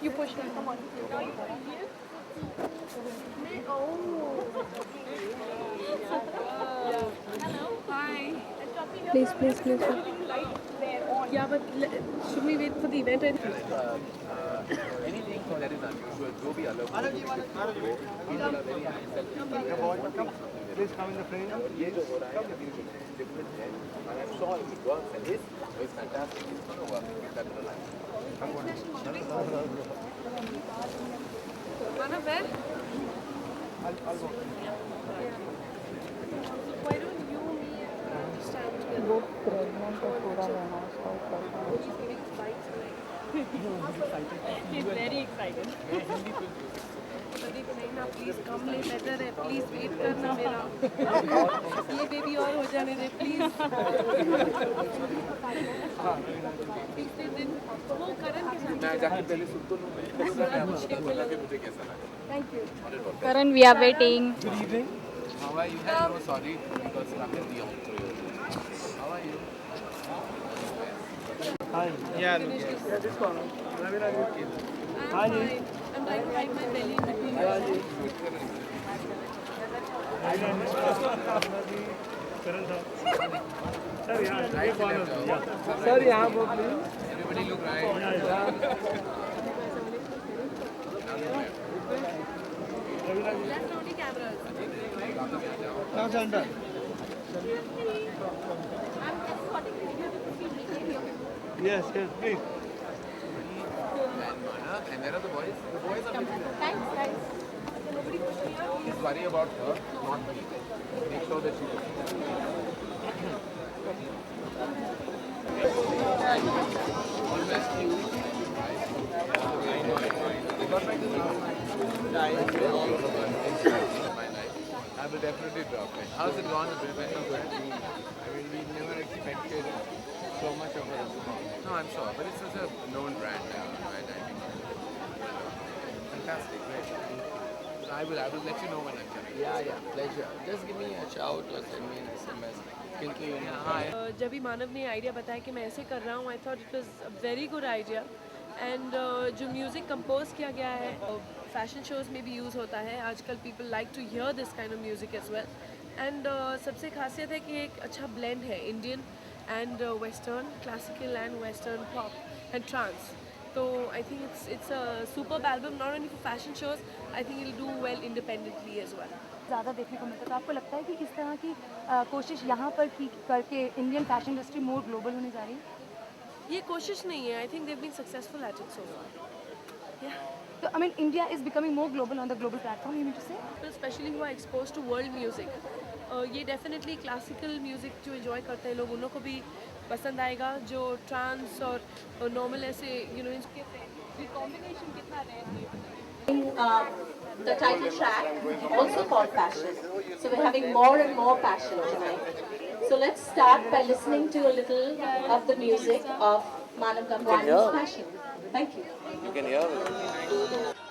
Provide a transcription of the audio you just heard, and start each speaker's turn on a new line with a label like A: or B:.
A: You push me. Come on. Hi.
B: Please.
A: Yeah, but should we wait for the event?
C: Anything that is unusual, do be alert. People are very self-conscious.
D: Please come in the frame.
C: Yes, different and I'm sure if it works and it's fantastic. It's going to work. That's the line.
A: Manav, where?
D: I'll go.
A: Why don't you, me, and stand together?
B: वो pregnant है पूरा रहना उसका ऊपर
A: He's giving slides. He's very excited. Pradeep नहीं ना please come ले better है प्लीज वेट करना मेरा ये बेबी और हो जाने दे प्लीज पिछले दिन वो करण के साथ
C: मैं जाके पहले सुन तो लूँ मैं बोला कि मुझे कैसा लगा.
A: Thank you
B: Karan, we are waiting.
D: Good evening.
C: How are you? I'm so sorry because I'm in the outro. How are you?
D: Hi. Yeah, this one. Raveena,
A: I'm fine. I'm trying to hide my belly in between you.
D: Sir, यहाँ वो please.
C: Everybody look right.
A: Left only cameras.
D: Now center.
A: I'm escorting you here to proceed.
D: Yes, please.
C: And Manav, and where are the boys? The boys are with you.
A: Thanks, guys. Nobody pushed me out.
C: Please worry about her, not me. Make sure that she looks. Always cute. Because like this now, my life. I will definitely drop it. How's it gone? The professional brand? I mean, we never expected so much of a response. No, I'm sure, but it's such a known brand now, and I think fantastic, right? So I will let you know when I'm coming.
E: Yeah, pleasure. Just give me a shout or send me an SMS.
C: Hi.
A: जब भी मानव ने idea बताया कि मैं ऐसे कर रहा हूँ I thought it was a very good idea and जो म्यूज़िक कंपोज किया गया है फैशन शोज़ में भी यूज़ होता है आजकल people like to hear this kind of music as well and सबसे खासियत है कि एक अच्छा ब्लेंड है Indian and western classical and western pop and trance तो I think it's a superb album not only for fashion shows I think it will do well independently as well
B: ज़्यादा देखने को मिलता है तो आपको लगता है कि इस तरह की कोशिश यहाँ पर की करके Indian fashion industry more global होने जा रही है
A: ये कोशिश नहीं है I think they have been successful at it so far
B: तो I mean India is becoming more global on the global platform you mean to say
A: specially who are expose to world music ये definitely classical music जो enjoy करते हैं लोग उन लोग को भी पसंद आएगा जो ट्रांस और नॉर्मल ऐसे यू नो ये कॉम्बिनेशन कितना रेयर है
F: The title track, also called Passion. So we're having more and more passion tonight. So let's start by listening to a little of the music of Manav Goswami's Passion. Thank you.
C: You can hear it.